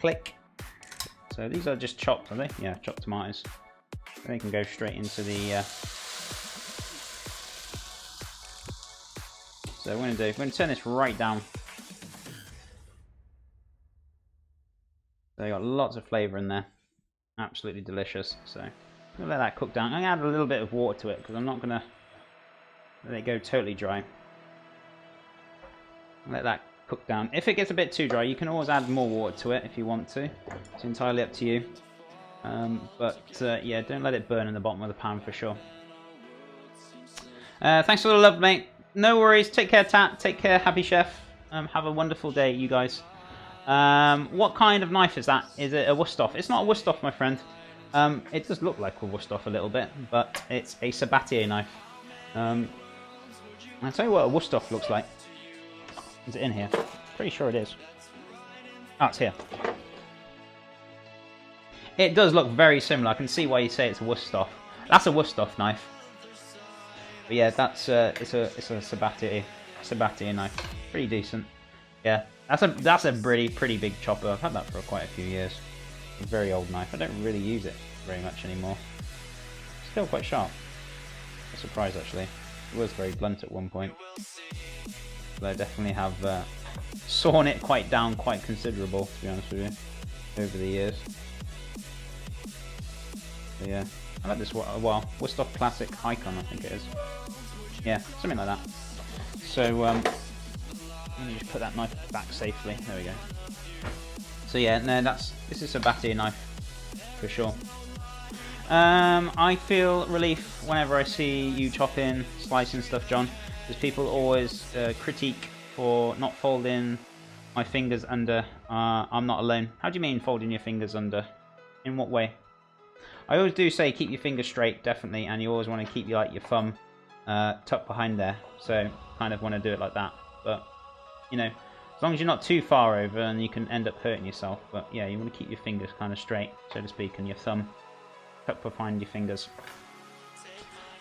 click. So these are just chopped, are they? Yeah, chopped tomatoes. They can go straight into the... So what we're going to turn this right down. So you got lots of flavour in there. Absolutely delicious. So I'm going to let that cook down. I'm going to add a little bit of water to it because I'm not going to let it go totally dry. Let that cook down. If it gets a bit too dry, you can always add more water to it if you want to. It's entirely up to you. Yeah, don't let it burn in the bottom of the pan for sure. Thanks for the love, mate. No worries. Take care, Tat. Take care, Happy Chef. Have a wonderful day, you guys. What kind of knife is that? Is it a Wusthof? It's not a Wusthof, my friend. It does look like a Wusthof a little bit, but it's a Sabatier knife. I'll tell you what a Wusthof looks like. Is it in here? Pretty sure it is. Oh, it's here. It does look very similar. I can see why you say it's a Wusthof. That's a Wusthof knife. But yeah, it's a Sabatier knife. Pretty decent. Yeah, that's a pretty big chopper. I've had that for quite a few years. A very old knife. I don't really use it very much anymore. Still quite sharp. I'm surprised actually. It was very blunt at one point. But I definitely have sawn it quite down, quite considerable, to be honest with you, over the years. So yeah, I like this Wusthof Classic Icon, I think it is. Yeah, something like that. So let me just put that knife back safely. There we go. So yeah, no, this is a Sabatier knife for sure. I feel relief whenever I see you chopping, slicing stuff, John. Because people always critique for not folding my fingers under. I'm not alone. How do you mean folding your fingers under? In what way? I always do say keep your fingers straight, definitely, and you always want to keep your thumb tucked behind there. So kind of want to do it like that. But you know, as long as you're not too far over, and you can end up hurting yourself. But yeah, you want to keep your fingers kind of straight, so to speak, and your thumb tucked behind your fingers.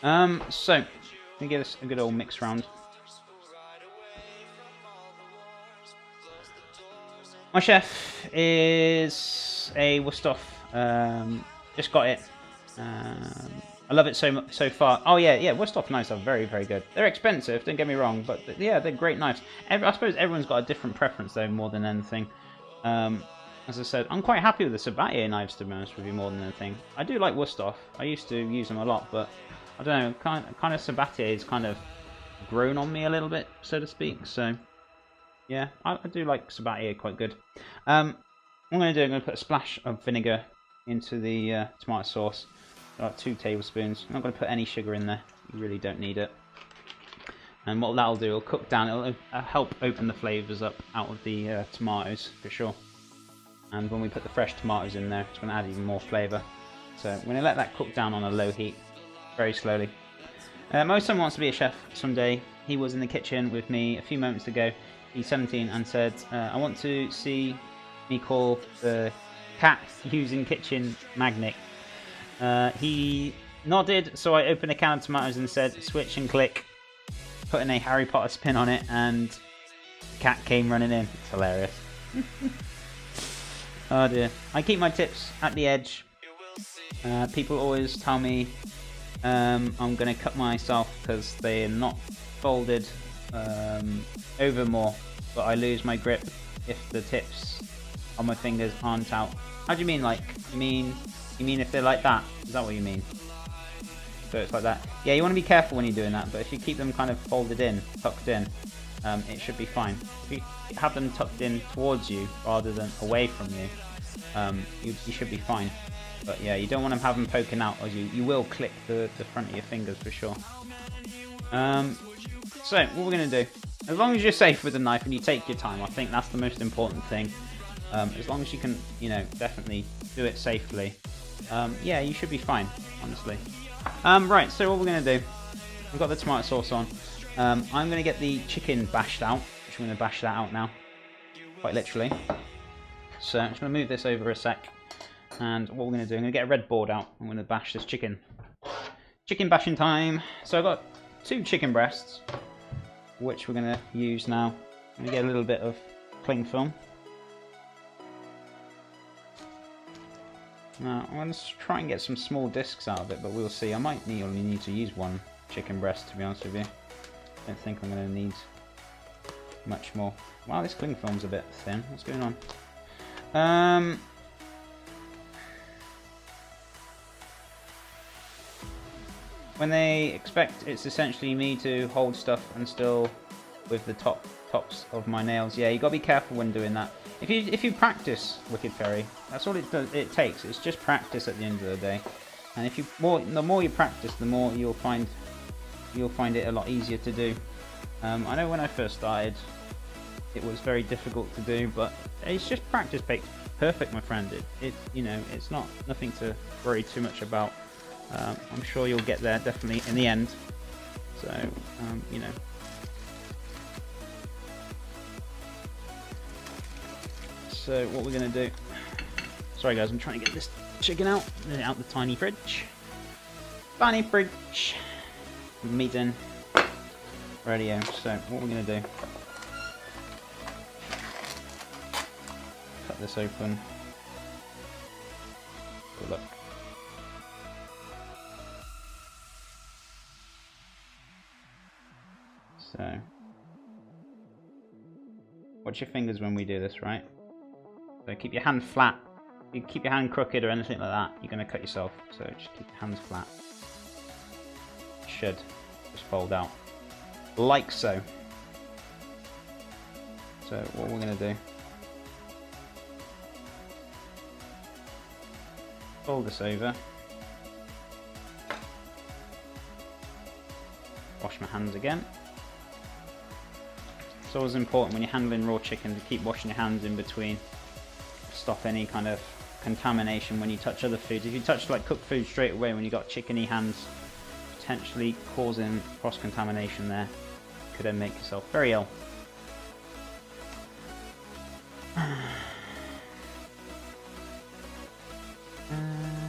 So. Give this a good old mix round. My chef is a Wusthof. Just got it. I love it so far. Oh yeah, Wusthof knives are very, very good. They're expensive, don't get me wrong, but yeah, they're great knives. I suppose everyone's got a different preference though, more than anything. As I said, I'm quite happy with the Sabatier knives, to be honest with you, more than anything. I do like Wusthof. I used to use them a lot, but I don't know, kind of Sabatier is kind of grown on me a little bit, so to speak. So, yeah, I do like Sabatier quite good. What I'm going to put a splash of vinegar into the tomato sauce. About 2 tablespoons. I'm not going to put any sugar in there. You really don't need it. And what that'll do, it'll cook down. It'll help open the flavours up out of the tomatoes, for sure. And when we put the fresh tomatoes in there, it's going to add even more flavour. So, I'm going to let that cook down on a low heat. Very slowly. My son wants to be a chef someday. He was in the kitchen with me a few moments ago. He's 17 and said, I want to see me call the cat using kitchen magnet. He nodded, so I opened a can of tomatoes and said, switch and click, putting a Harry Potter spin on it, and the cat came running in. It's hilarious. Oh dear. I keep my tips at the edge. People always tell me I'm going to cut myself because they're not folded over more, but I lose my grip if the tips on my fingers aren't out. How do you mean, like, you mean if they're like that? Is that what you mean? So it's like that. Yeah, you want to be careful when you're doing that, but if you keep them kind of folded in, tucked in, it should be fine. If you have them tucked in towards you rather than away from you, you should be fine. But yeah, you don't want to have them poking out, or you will clip the front of your fingers for sure. So what we're going to do, as long as you're safe with the knife and you take your time, I think that's the most important thing. As long as you can, definitely do it safely. Yeah, you should be fine, honestly. Right, so what we're going to do, we've got the tomato sauce on. I'm going to get the chicken bashed out, which I'm going to bash that out now, quite literally. So I'm just going to move this over a sec. And what we're going to do, I'm going to get a red board out. I'm going to bash this chicken. Chicken bashing time. So I've got 2 chicken breasts, which we're going to use now. I'm going to get a little bit of cling film. I'm going to try and get some small discs out of it, but we'll see. I might only need to use one chicken breast, to be honest with you. I don't think I'm going to need much more. Wow, this cling film's a bit thin. What's going on? When they expect it's essentially me to hold stuff and still with the tops of my nails. Yeah, you got to be careful when doing that. If you practice Wicked Fairy, that's all it takes. It's just practice at the end of the day. And if the more you practice, the more you'll find it a lot easier to do. I know when I first started, it was very difficult to do, but it's just practice makes perfect, my friend. It's nothing to worry too much about. I'm sure you'll get there definitely in the end. So So what we're going to do... Sorry guys, I'm trying to get this chicken out the tiny fridge. Tiny fridge. Meat in. Radio. So what we're going to do... Cut this open. Oh, look. So... Watch your fingers when we do this, right? So keep your hand flat. If you keep your hand crooked or anything like that, you're going to cut yourself. So just keep your hands flat. Should just fold out. Like so. So what we're going to do... Fold this over. Wash my hands again. It's always important when you're handling raw chicken to keep washing your hands in between. Stop any kind of contamination when you touch other foods. If you touch like cooked food straight away when you got chickeny hands, potentially causing cross-contamination there, could then make yourself very ill.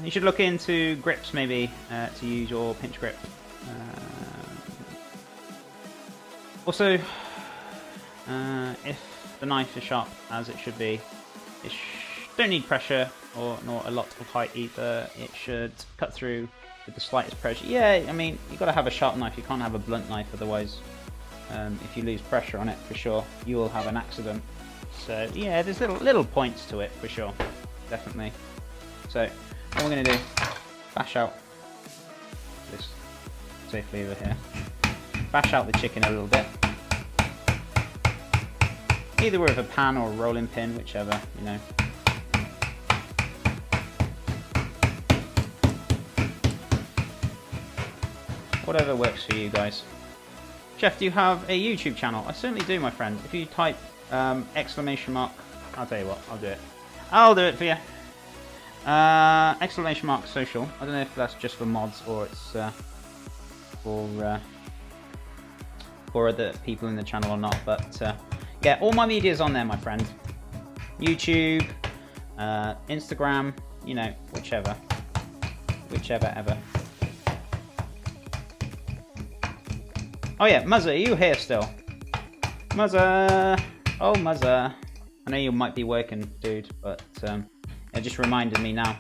You should look into grips maybe to use your pinch grip. Also, if the knife is sharp as it should be, it don't need pressure or nor a lot of height either. It should cut through with the slightest pressure. Yeah, I mean, you've got to have a sharp knife. You can't have a blunt knife, otherwise, if you lose pressure on it, for sure, you will have an accident. So yeah, there's little points to it for sure, definitely. So what we're going to do, bash out this safely over here. Bash out the chicken a little bit. Either with a pan or a rolling pin, whichever, you know. Whatever works for you guys. Chef, do you have a YouTube channel? I certainly do, my friend. If you type exclamation mark, I'll tell you what, I'll do it. I'll do it for you. Exclamation mark social. I don't know if that's just for mods or it's for other people in the channel or not, but yeah, all my media is on there, my friend. YouTube, Instagram, you know, whichever ever. Oh yeah, Muzza, are you here still? Muzza! Oh, Muzza. I know you might be working, dude, but it just reminded me now.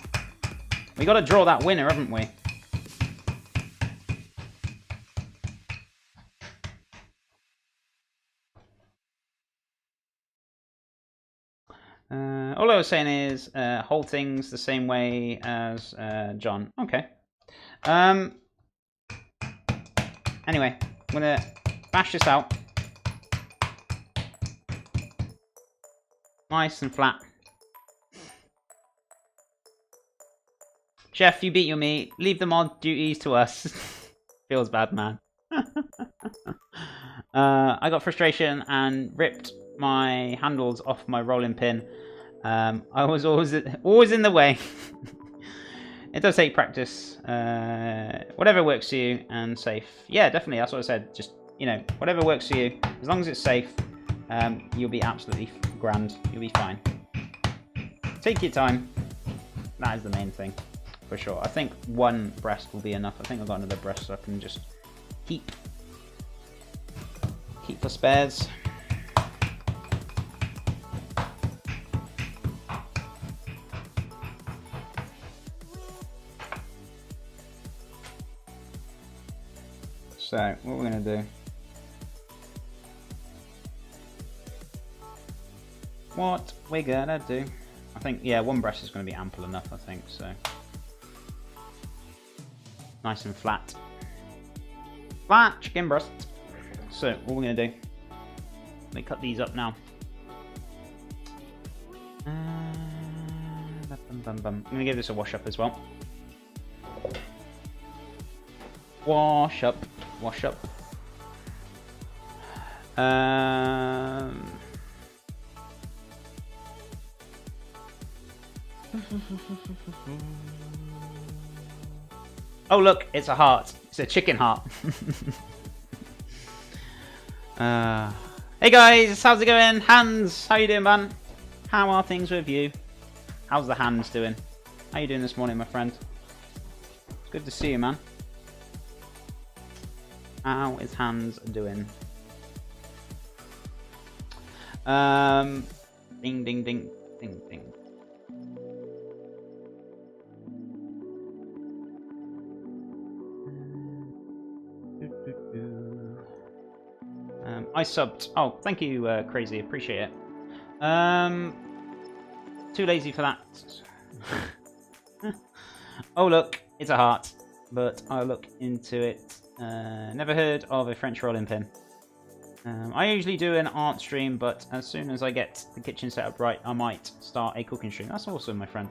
We got to draw that winner, haven't we? All I was saying is hold things the same way as John. Okay. Anyway, I'm going to bash this out. Nice and flat. Chef, you beat your meat. Leave the mod duties to us. Feels bad, man. I got frustration and ripped my handles off my rolling pin. I was always in the way. It does take practice. Whatever works for you and safe. Yeah, definitely. That's what I said. Just, you know, whatever works for you. As long as it's safe, you'll be absolutely grand. You'll be fine. Take your time. That is the main thing, for sure. I think one breast will be enough. I think I've got another breast so I can just keep for spares. So, what we're going to do... What we're going to do... I think, yeah, one breast is going to be ample enough, I think, so... Nice and flat. Flat chicken breast. So, what we're going to do... Let me cut these up now. I'm going to give this a wash up as well. Wash up. Wash up. Oh look, it's a heart. It's a chicken heart. Hey guys, how's it going? Hans, how you doing, man? How are things with you? How's the hands doing? How you doing this morning, my friend? It's good to see you, man. How is Hans doing? Ding, ding, ding, ding, ding. I subbed. Oh, thank you, Crazy. Appreciate it. Too lazy for that. Oh, look. It's a heart. But I'll look into it. Never heard of a French rolling pin. I usually do an art stream, but as soon as I get the kitchen set up right, I might start a cooking stream. That's awesome, my friend.